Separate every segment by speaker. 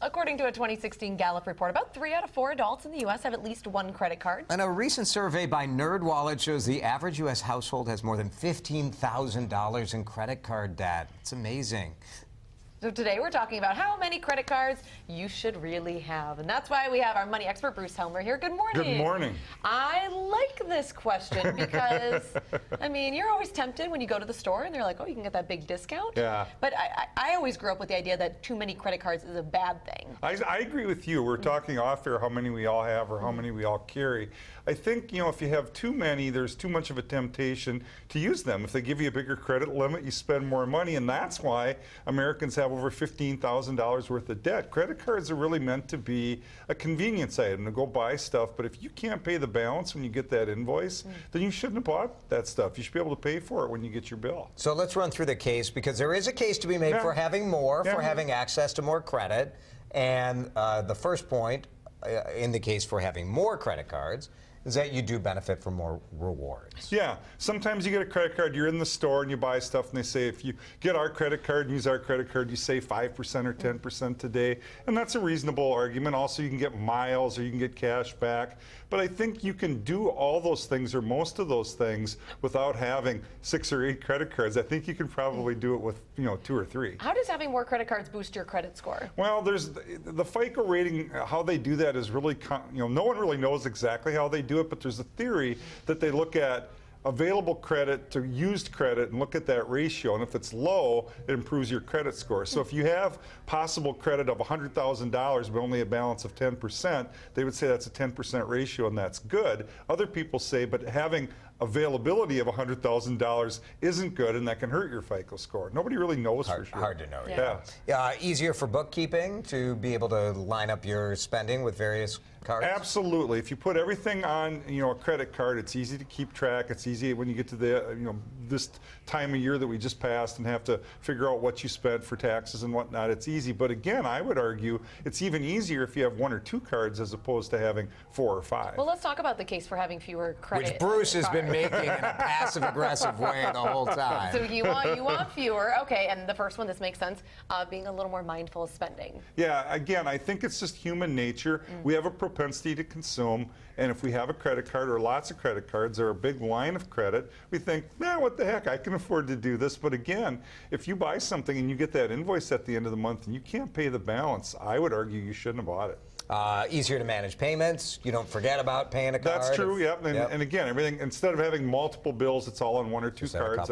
Speaker 1: According to a 2016 Gallup report, about 3 out of 4 adults in the U.S. have at least one credit card.
Speaker 2: And a recent survey by NerdWallet shows the average U.S. household has more than $15,000 in credit card debt. It's amazing.
Speaker 1: So today we're talking about how many credit cards you should really have. And that's why we have our money expert, Bruce Helmer, here. Good morning.
Speaker 3: Good morning.
Speaker 1: I like this question because, I mean, you're always tempted when you go to the store and they're like, oh, you can get that big discount.
Speaker 3: Yeah.
Speaker 1: But I always grew up with the idea that too many credit cards is a bad thing.
Speaker 3: I agree with you. We're talking off air how many we all have or how many we all carry. I think, if you have too many, there's too much of a temptation to use them. If they give you a bigger credit limit, you spend more money, and that's why Americans have over $15,000 worth of debt. Credit cards are really meant to be a convenience item to go buy stuff, but if you can't pay the balance when you get that invoice, then you shouldn't have bought that stuff. You should be able to pay for it when you get your bill.
Speaker 2: So let's run through the case, because there is a case to be made for having more, for having access to more credit. And the first point in the case for having more credit cards is that you do benefit from more rewards.
Speaker 3: Yeah, sometimes you get a credit card, you're in the store and you buy stuff and they say if you get our credit card and use our credit card, you save 5% or 10% today. And that's a reasonable argument. Also, you can get miles or you can get cash back. But I think you can do all those things or most of those things without having 6 or 8 credit cards. I think you can probably do it with 2 or 3.
Speaker 1: How does having more credit cards boost your credit score?
Speaker 3: Well, there's the FICO rating, how they do that is really, no one really knows exactly how they do it, but there's a theory that they look at available credit to used credit and look at that ratio, and if it's low, it improves your credit score. So if you have possible credit of $100,000 but only a balance of 10%, they would say that's a 10% ratio and that's good. Other people say, but having availability of $100,000 isn't good, and that can hurt your FICO score. Nobody really knows for sure.
Speaker 2: Hard to know.
Speaker 3: Yeah.
Speaker 2: Easier for bookkeeping to be able to line up your spending with various cards?
Speaker 3: Absolutely. If you put everything on, a credit card, it's easy to keep track. It's easy when you get to the, this time of year that we just passed and have to figure out what you spent for taxes and whatnot. It's easy. But again, I would argue it's even easier if you have 1 or 2 cards as opposed to having 4 or 5.
Speaker 1: Well, let's talk about the case for having fewer credit
Speaker 2: Which Bruce has
Speaker 1: cards.
Speaker 2: been making in a passive-aggressive way the whole time.
Speaker 1: So you want fewer. Okay, and the first one, this makes sense, being a little more mindful of spending.
Speaker 3: Yeah, again, I think it's just human nature. We have a propensity to consume, and if we have a credit card or lots of credit cards or a big line of credit, we think, what the heck, I can afford to do this. But again, if you buy something and you get that invoice at the end of the month and you can't pay the balance, I would argue you shouldn't have bought it.
Speaker 2: Easier to manage payments. You don't forget about paying a card.
Speaker 3: That's true, yep. And again, everything, instead of having multiple bills, it's all on 1 or 2 cards.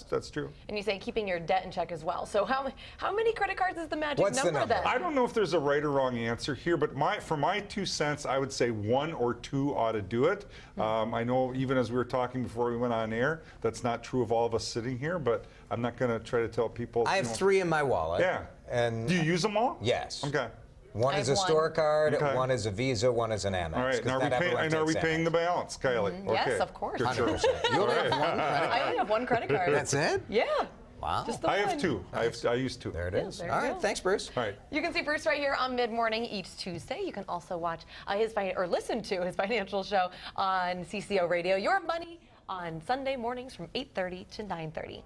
Speaker 3: That's true.
Speaker 1: And you say keeping your debt in check as well. So how many credit cards is the magic number then?
Speaker 3: I don't know if there's a right or wrong answer here, but for my 2 cents, I would say 1 or 2 ought to do it. I know even as we were talking before we went on air, that's not true of all of us sitting here, but I'm not going to try to tell people.
Speaker 2: I have 3 in my wallet.
Speaker 3: Yeah.
Speaker 2: And
Speaker 3: do you use them all?
Speaker 2: Yes.
Speaker 3: Okay.
Speaker 2: One is a store card, one is a Visa, one is an Amex.
Speaker 3: All right, and are we paying the balance, Kylie? Okay.
Speaker 1: Yes, of course.
Speaker 2: 100%. You only have 1 credit card?
Speaker 1: I only have 1 credit card.
Speaker 2: That's it?
Speaker 1: Yeah.
Speaker 2: Wow.
Speaker 1: Just the
Speaker 3: I
Speaker 1: one.
Speaker 3: have 2. I use 2.
Speaker 2: There it is.
Speaker 1: There
Speaker 2: All
Speaker 1: you
Speaker 2: right,
Speaker 1: go.
Speaker 2: thanks, Bruce.
Speaker 3: All right.
Speaker 1: You can see Bruce right here on Mid-Morning each Tuesday. You can also watch listen to his financial show on CCO Radio, Your Money, on Sunday mornings from 8:30 to 9:30.